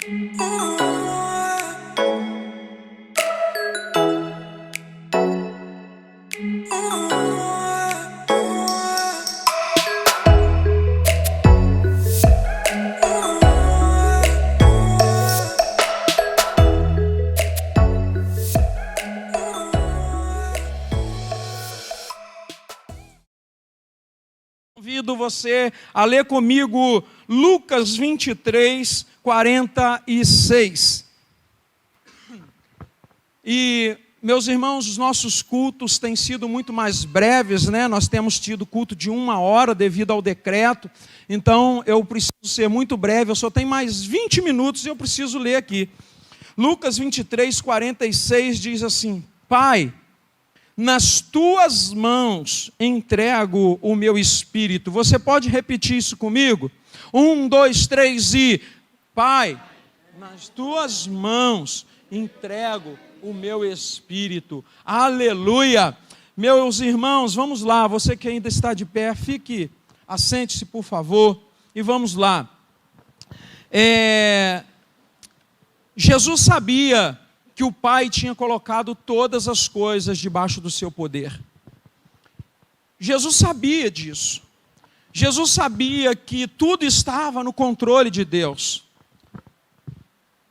Convido você a ler comigo Lucas 23, 46. E, meus irmãos, os nossos cultos têm sido muito mais breves, né? Nós temos tido culto de 1 hora devido ao decreto. Então, eu preciso ser muito breve. Eu só tenho mais 20 minutos e eu preciso ler aqui. Lucas 23, 46 diz assim: Pai, nas tuas mãos entrego o meu espírito. Você pode repetir isso comigo? 1, 2, 3 e... Pai, nas tuas mãos entrego o meu espírito. Aleluia! Meus irmãos, vamos lá. Você que ainda está de pé, assente-se, por favor, e vamos lá. Jesus sabia que o Pai tinha colocado todas as coisas debaixo do seu poder. Jesus sabia disso. Jesus sabia que tudo estava no controle de Deus.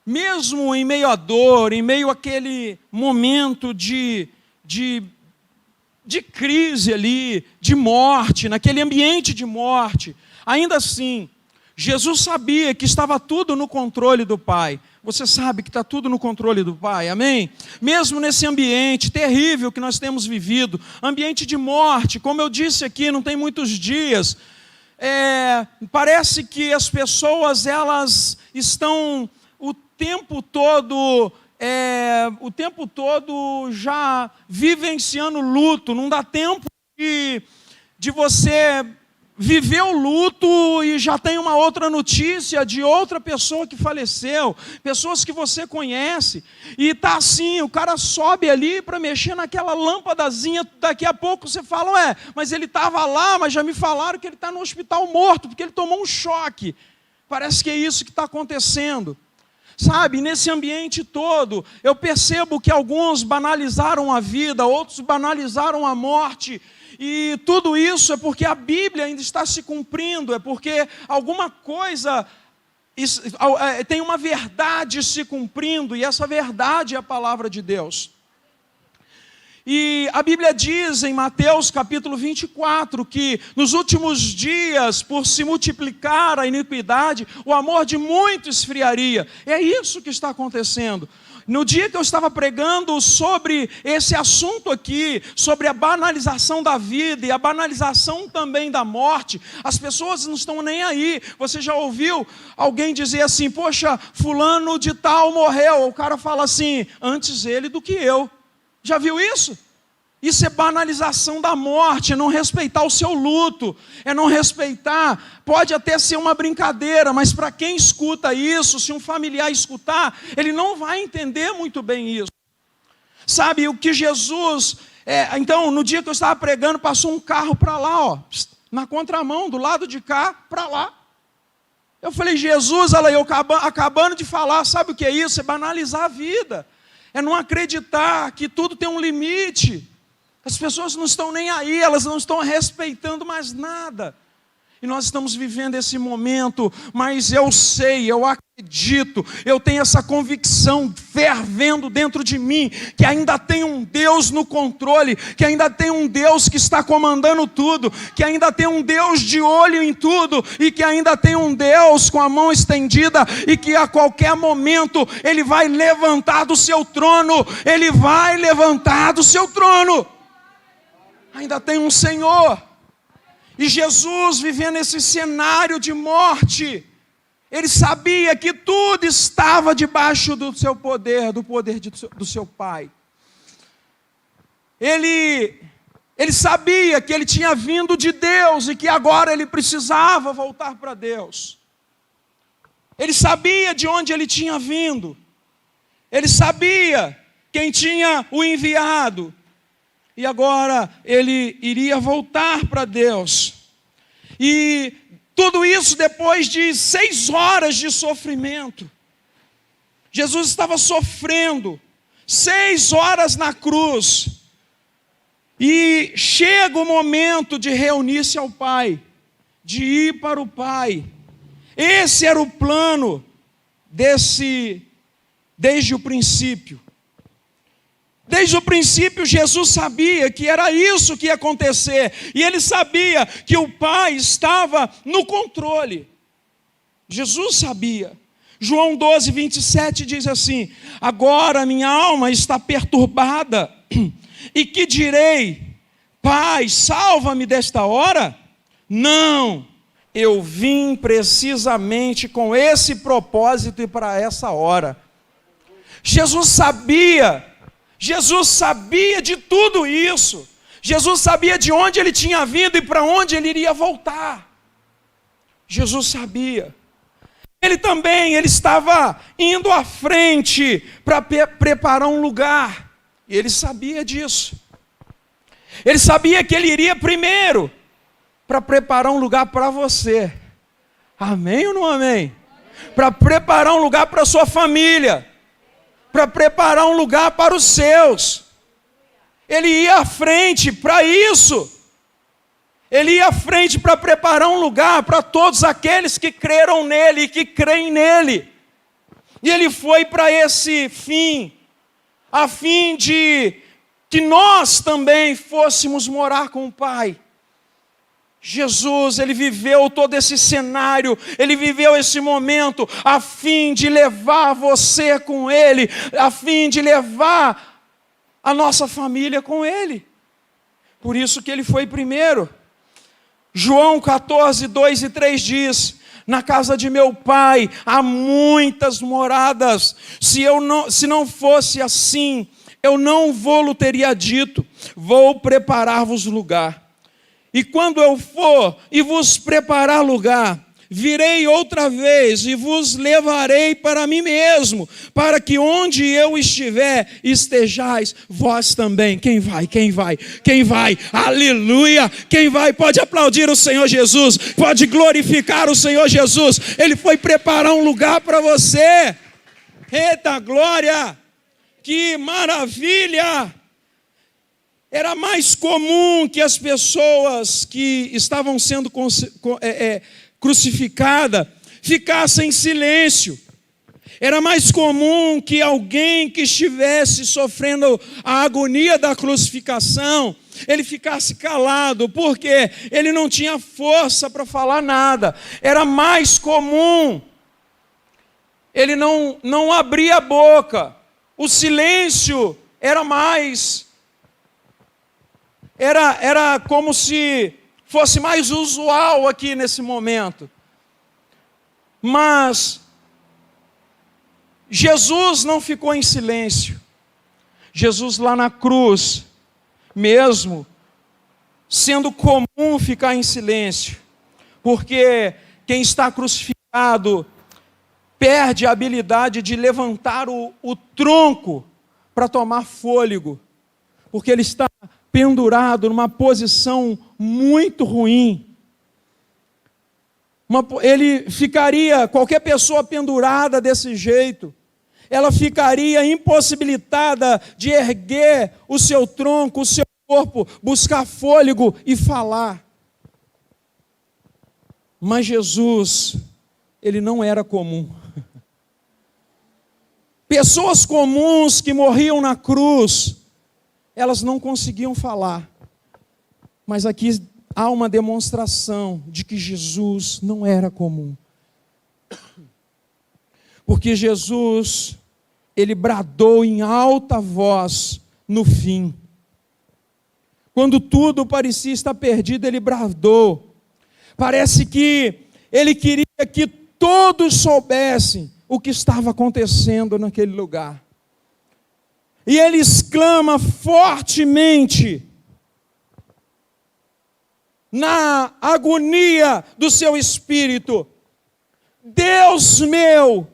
Mesmo em meio à dor, em meio àquele momento de crise ali, de morte, naquele ambiente de morte, ainda assim, Jesus sabia que estava tudo no controle do Pai. Você sabe que está tudo no controle do Pai, amém? Mesmo nesse ambiente terrível que nós temos vivido, ambiente de morte, como eu disse aqui, não tem muitos dias, parece que as pessoas, elas estão o tempo todo já vivenciando luto, não dá tempo de você viver o luto e já tem uma outra notícia de outra pessoa que faleceu, pessoas que você conhece, e está assim, o cara sobe ali para mexer naquela lâmpadazinha, daqui a pouco você fala, mas ele estava lá, mas já me falaram que ele está no hospital morto, porque ele tomou um choque. Parece que é isso que está acontecendo. Sabe, nesse ambiente todo, eu percebo que alguns banalizaram a vida, outros banalizaram a morte, e tudo isso é porque a Bíblia ainda está se cumprindo, é porque alguma coisa, tem uma verdade se cumprindo, e essa verdade é a palavra de Deus. E a Bíblia diz em Mateus capítulo 24, que nos últimos dias, por se multiplicar a iniquidade, o amor de muitos esfriaria. É isso que está acontecendo. No dia que eu estava pregando sobre esse assunto aqui, sobre a banalização da vida e a banalização também da morte, as pessoas não estão nem aí. Você já ouviu alguém dizer assim, poxa, fulano de tal morreu? O cara fala assim, antes ele do que eu. Já viu isso? Isso é banalização da morte, é não respeitar o seu luto, é não respeitar, pode até ser uma brincadeira, mas para quem escuta isso, se um familiar escutar, ele não vai entender muito bem isso. Sabe, o que Jesus... Então, no dia que eu estava pregando, passou um carro para lá, na contramão, do lado de cá, para lá. Eu falei, Jesus, olha, eu acabando de falar, sabe o que é isso? É banalizar a vida, é não acreditar que tudo tem um limite. As pessoas não estão nem aí, elas não estão respeitando mais nada. E nós estamos vivendo esse momento, mas eu sei, eu acredito, eu tenho essa convicção fervendo dentro de mim, que ainda tem um Deus no controle, que ainda tem um Deus que está comandando tudo, que ainda tem um Deus de olho em tudo, e que ainda tem um Deus com a mão estendida, e que a qualquer momento Ele vai levantar do seu trono, Ele vai levantar do seu trono. Ainda tem um Senhor. E Jesus, vivendo esse cenário de morte, Ele sabia que tudo estava debaixo do seu poder, do poder do seu Pai. Ele sabia que ele tinha vindo de Deus e que agora ele precisava voltar para Deus. Ele sabia de onde ele tinha vindo. Ele sabia quem tinha o enviado. E agora ele iria voltar para Deus. E tudo isso depois de 6 horas de sofrimento. Jesus estava sofrendo 6 horas na cruz. E chega o momento de reunir-se ao Pai, de ir para o Pai. Esse era o plano desde o princípio. Desde o princípio, Jesus sabia que era isso que ia acontecer. E ele sabia que o Pai estava no controle. Jesus sabia. João 12, 27 diz assim: agora minha alma está perturbada. E que direi? Pai, salva-me desta hora? Não, eu vim precisamente com esse propósito e para essa hora. Jesus sabia de tudo isso. Jesus sabia de onde ele tinha vindo e para onde ele iria voltar. Jesus sabia. Ele estava indo à frente para preparar um lugar. E ele sabia disso. Ele sabia que ele iria primeiro para preparar um lugar para você. Amém ou não amém? Para preparar um lugar para a sua família. Para preparar um lugar para os seus. Ele ia à frente para isso. Ele ia à frente para preparar um lugar para todos aqueles que creram nele e que creem nele. E ele foi para esse fim, a fim de que nós também fôssemos morar com o Pai. Jesus, ele viveu todo esse cenário, ele viveu esse momento, a fim de levar você com ele, a fim de levar a nossa família com ele. Por isso que ele foi primeiro. João 14, 2 e 3 diz: na casa de meu Pai há muitas moradas. Se não fosse assim, eu não vou-lo teria dito. Vou preparar-vos lugar. E quando eu for e vos preparar lugar, virei outra vez e vos levarei para mim mesmo, para que onde eu estiver, estejais vós também. Quem vai? Quem vai? Quem vai? Aleluia! Quem vai? Pode aplaudir o Senhor Jesus, pode glorificar o Senhor Jesus. Ele foi preparar um lugar para você. Eita glória! Que maravilha! Era mais comum que as pessoas que estavam sendo crucificadas ficassem em silêncio. Era mais comum que alguém que estivesse sofrendo a agonia da crucificação, ele ficasse calado, porque ele não tinha força para falar nada. Era mais comum ele não abria a boca. O silêncio era mais... Era como se fosse mais usual aqui nesse momento. Mas Jesus não ficou em silêncio. Jesus lá na cruz, mesmo sendo comum ficar em silêncio, porque quem está crucificado perde a habilidade de levantar o tronco para tomar fôlego, porque ele está pendurado numa posição muito ruim. Qualquer pessoa pendurada desse jeito, ela ficaria impossibilitada de erguer o seu tronco, o seu corpo, buscar fôlego e falar. Mas Jesus, ele não era comum. Pessoas comuns que morriam na cruz, elas não conseguiam falar. Mas aqui há uma demonstração de que Jesus não era comum. Porque Jesus, ele bradou em alta voz no fim. Quando tudo parecia estar perdido, ele bradou. Parece que ele queria que todos soubessem o que estava acontecendo naquele lugar. E ele exclama fortemente, na agonia do seu espírito: Deus meu,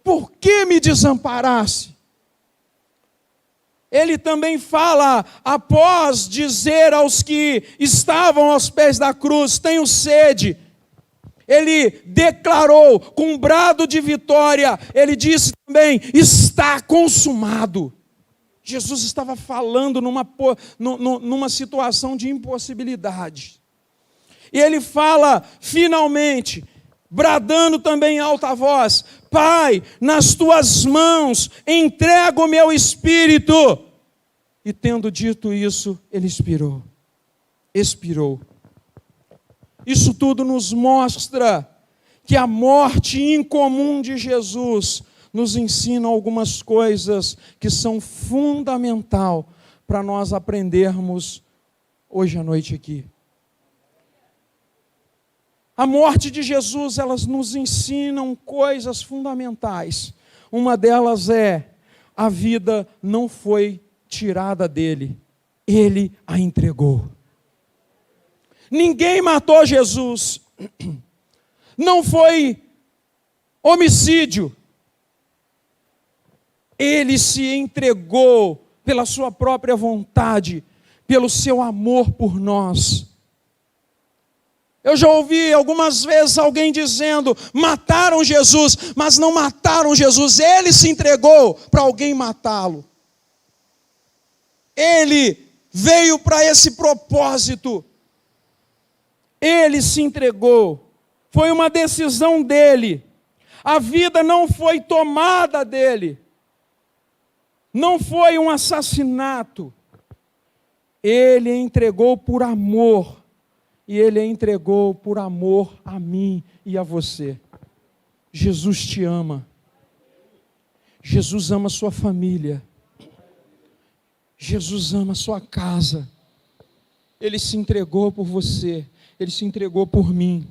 por que me desamparaste? Ele também fala, após dizer aos que estavam aos pés da cruz: tenho sede. ele declarou com um brado de vitória, ele disse também: está consumado. Jesus estava falando numa situação de impossibilidade. E ele fala finalmente, bradando também em alta voz: Pai, nas tuas mãos entrego o meu espírito. E tendo dito isso, ele expirou. Isso tudo nos mostra que a morte incomum de Jesus nos ensina algumas coisas que são fundamentais para nós aprendermos hoje à noite aqui. A morte de Jesus, elas nos ensinam coisas fundamentais. Uma delas é: a vida não foi tirada dele, ele a entregou. Ninguém matou Jesus. Não foi homicídio. Ele se entregou pela sua própria vontade, pelo seu amor por nós. Eu já ouvi algumas vezes alguém dizendo: mataram Jesus, mas não mataram Jesus, ele se entregou para alguém matá-lo. Ele veio para esse propósito. Ele se entregou. Foi uma decisão dele. A vida não foi tomada dele. Não foi um assassinato. Ele entregou por amor. E ele entregou por amor a mim e a você. Jesus te ama. Jesus ama a sua família. Jesus ama a sua casa. Ele se entregou por você. Ele se entregou por mim.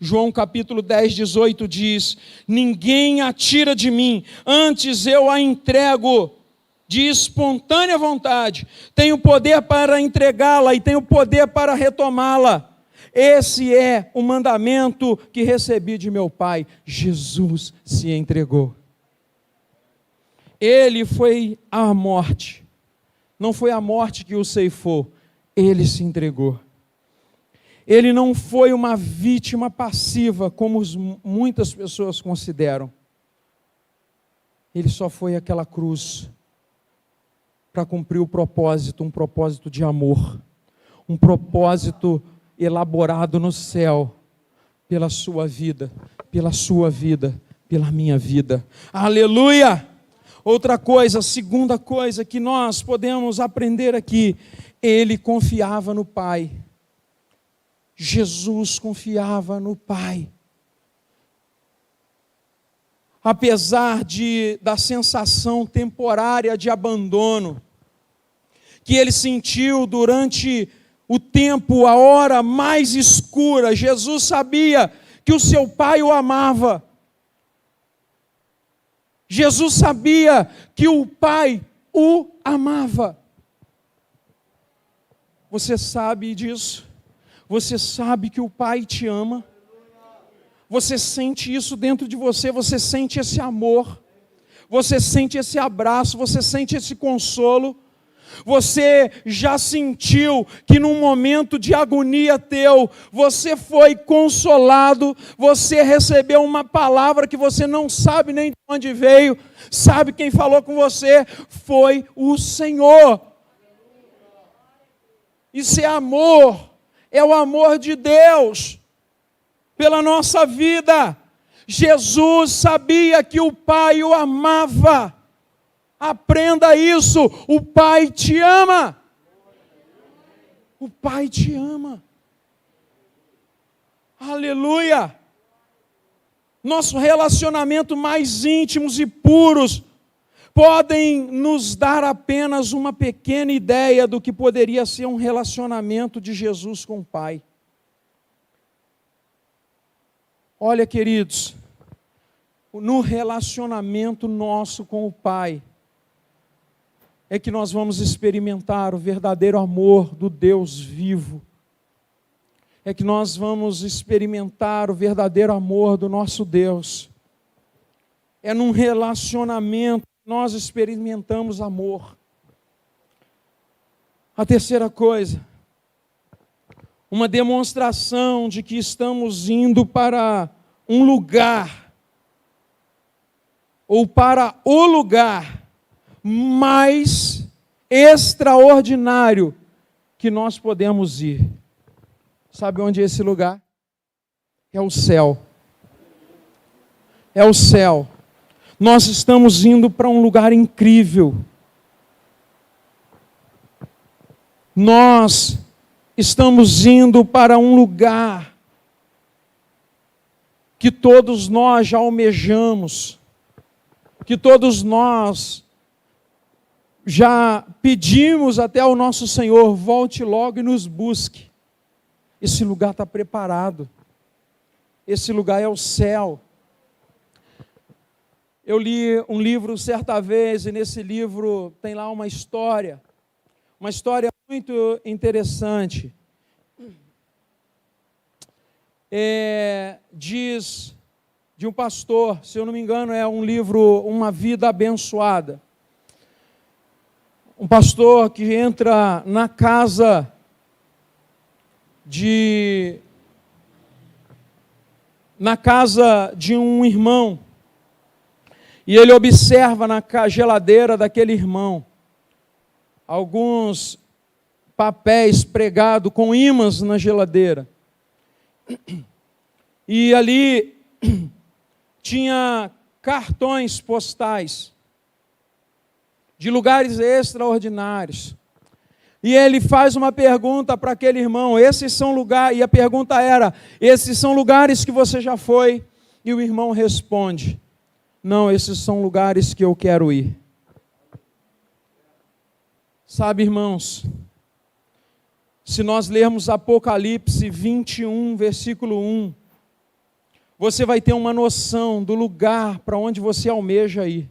João capítulo 10, 18 diz: ninguém a tira de mim, antes eu a entrego de espontânea vontade. Tenho poder para entregá-la e tenho poder para retomá-la. Esse é o mandamento que recebi de meu Pai. Jesus se entregou. Ele foi à morte. Não foi a morte que o ceifou. Ele se entregou. Ele não foi uma vítima passiva, como muitas pessoas consideram. Ele só foi àquela cruz para cumprir o propósito, um propósito de amor, um propósito elaborado no céu, pela sua vida, pela minha vida. Aleluia! Outra coisa, segunda coisa que nós podemos aprender aqui: ele confiava no Pai. Jesus confiava no Pai. Apesar da sensação temporária de abandono que ele sentiu durante o tempo, a hora mais escura, Jesus sabia que o seu Pai o amava. Jesus sabia que o Pai o amava. Você sabe disso? Você sabe que o Pai te ama? Você sente isso dentro de você? Você sente esse amor? Você sente esse abraço? Você sente esse consolo? Você já sentiu que num momento de agonia teu, você foi consolado, você recebeu uma palavra que você não sabe nem de onde veio, sabe quem falou com você? Foi o Senhor. Isso é amor, é o amor de Deus pela nossa vida. Jesus sabia que o Pai o amava. Aprenda isso, o Pai te ama. O Pai te ama. Aleluia. Nosso relacionamento mais íntimos e puros podem nos dar apenas uma pequena ideia do que poderia ser um relacionamento de Jesus com o Pai. Olha, queridos, no relacionamento nosso com o Pai, é que nós vamos experimentar o verdadeiro amor do Deus vivo. É que nós vamos experimentar o verdadeiro amor do nosso Deus. É num relacionamento que nós experimentamos amor. A terceira coisa, uma demonstração de que estamos indo para um lugar, ou para o lugar mais extraordinário que nós podemos ir. Sabe onde é esse lugar? É o céu. É o céu. Nós estamos indo para um lugar incrível. Nós estamos indo para um lugar que todos nós já almejamos, que todos nós já pedimos até ao nosso Senhor, volte logo e nos busque. Esse lugar está preparado. Esse lugar é o céu. Eu li um livro certa vez, e nesse livro tem lá uma história muito interessante. Diz de um pastor, se eu não me engano, é um livro, Uma Vida Abençoada. Um pastor que entra na casa de um irmão, e ele observa na geladeira daquele irmão alguns papéis pregados com ímãs na geladeira. E ali tinha cartões postais de lugares extraordinários. E ele faz uma pergunta para aquele irmão, esses são lugares, e a pergunta era, esses são lugares que você já foi? E o irmão responde, não, esses são lugares que eu quero ir. Sabe, irmãos, se nós lermos Apocalipse 21, versículo 1, você vai ter uma noção do lugar para onde você almeja ir.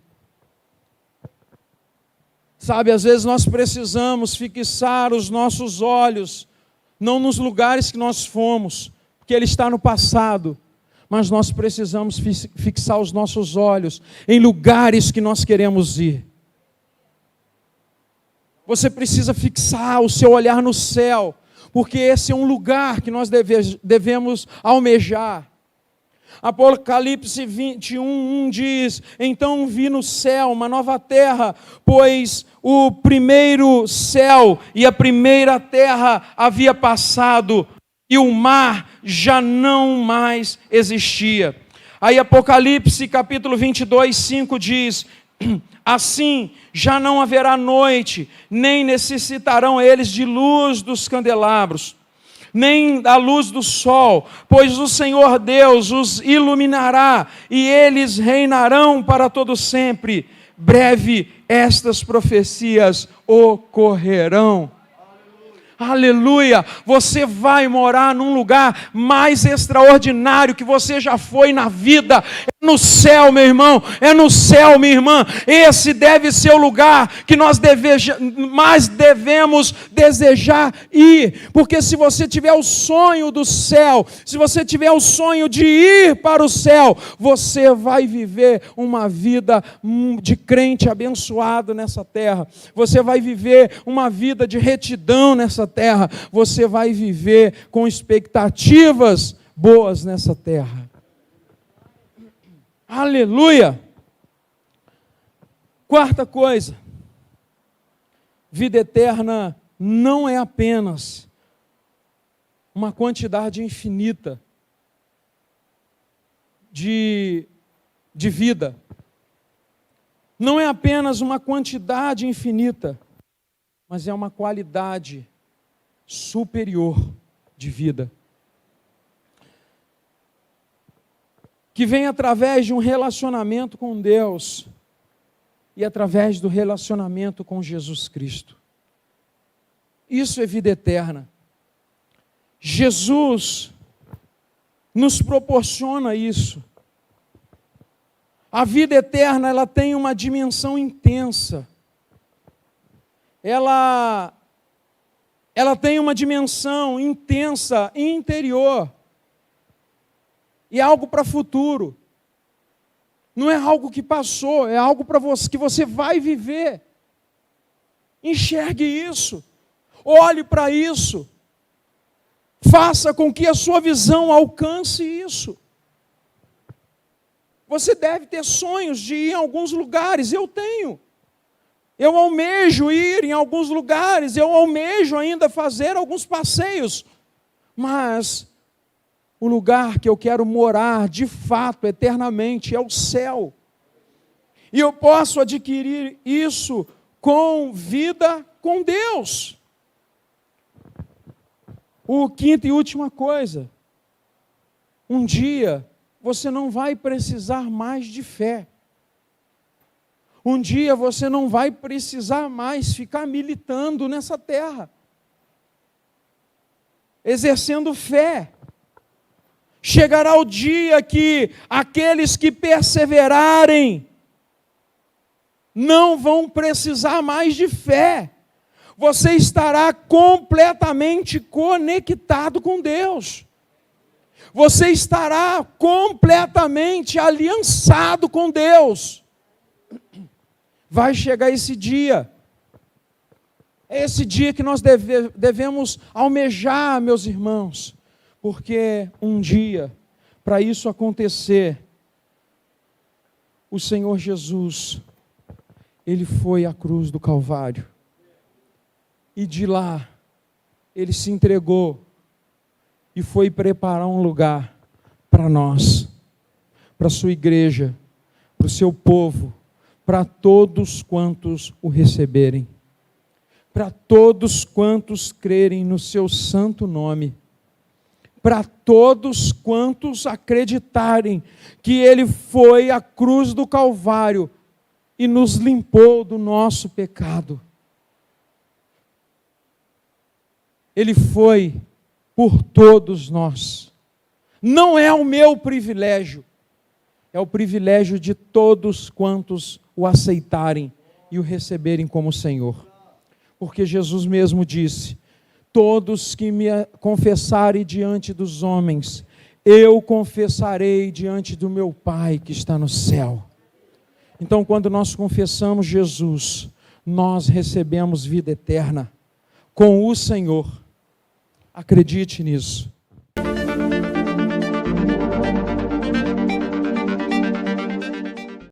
Sabe, às vezes nós precisamos fixar os nossos olhos, não nos lugares que nós fomos, porque ele está no passado, mas nós precisamos fixar os nossos olhos em lugares que nós queremos ir. Você precisa fixar o seu olhar no céu, porque esse é um lugar que nós devemos almejar. Apocalipse 21, 1 diz, então vi no céu uma nova terra, pois o primeiro céu e a primeira terra havia passado, e o mar já não mais existia. Aí Apocalipse capítulo 22, 5 diz, assim já não haverá noite, nem necessitarão eles de luz dos candelabros, nem da luz do sol, pois o Senhor Deus os iluminará, e eles reinarão para todo sempre. Breve estas profecias ocorrerão. Aleluia! Você vai morar num lugar mais extraordinário que você já foi na vida. É no céu, meu irmão. É no céu, minha irmã. Esse deve ser o lugar que nós mais devemos desejar ir. Porque se você tiver o sonho do céu, se você tiver o sonho de ir para o céu, você vai viver uma vida de crente abençoado nessa terra. Você vai viver uma vida de retidão nessa terra, você vai viver com expectativas boas nessa terra. Aleluia! Quarta coisa, vida eterna não é apenas uma quantidade infinita de vida, não é apenas uma quantidade infinita, mas é uma qualidade superior de vida, que vem através de um relacionamento com Deus e através do relacionamento com Jesus Cristo. Isso é vida eterna. Jesus nos proporciona isso. A vida eterna, ela tem uma dimensão intensa. Ela tem uma dimensão intensa interior. E é algo para o futuro. Não é algo que passou, é algo para você, que você vai viver. Enxergue isso. Olhe para isso. Faça com que a sua visão alcance isso. Você deve ter sonhos de ir em alguns lugares, eu tenho. Eu almejo ir em alguns lugares, eu almejo ainda fazer alguns passeios, mas o lugar que eu quero morar, de fato, eternamente, é o céu. E eu posso adquirir isso com vida com Deus. O quinta e última coisa, um dia você não vai precisar mais de fé. Um dia você não vai precisar mais ficar militando nessa terra, exercendo fé. Chegará o dia que aqueles que perseverarem não vão precisar mais de fé. Você estará completamente conectado com Deus. Você estará completamente aliançado com Deus. Vai chegar esse dia. É esse dia que nós devemos almejar, meus irmãos. Porque um dia, para isso acontecer, o Senhor Jesus, Ele foi à cruz do Calvário. E de lá, Ele se entregou e foi preparar um lugar para nós, para a sua igreja, para o seu povo, para todos quantos o receberem, para todos quantos crerem no seu santo nome, para todos quantos acreditarem que Ele foi à cruz do Calvário e nos limpou do nosso pecado. Ele foi por todos nós. Não é o meu privilégio, é o privilégio de todos quantos o aceitarem e o receberem como Senhor. Porque Jesus mesmo disse: todos que me confessarem diante dos homens, eu confessarei diante do meu Pai que está no céu. Então, quando nós confessamos Jesus, nós recebemos vida eterna com o Senhor. Acredite nisso.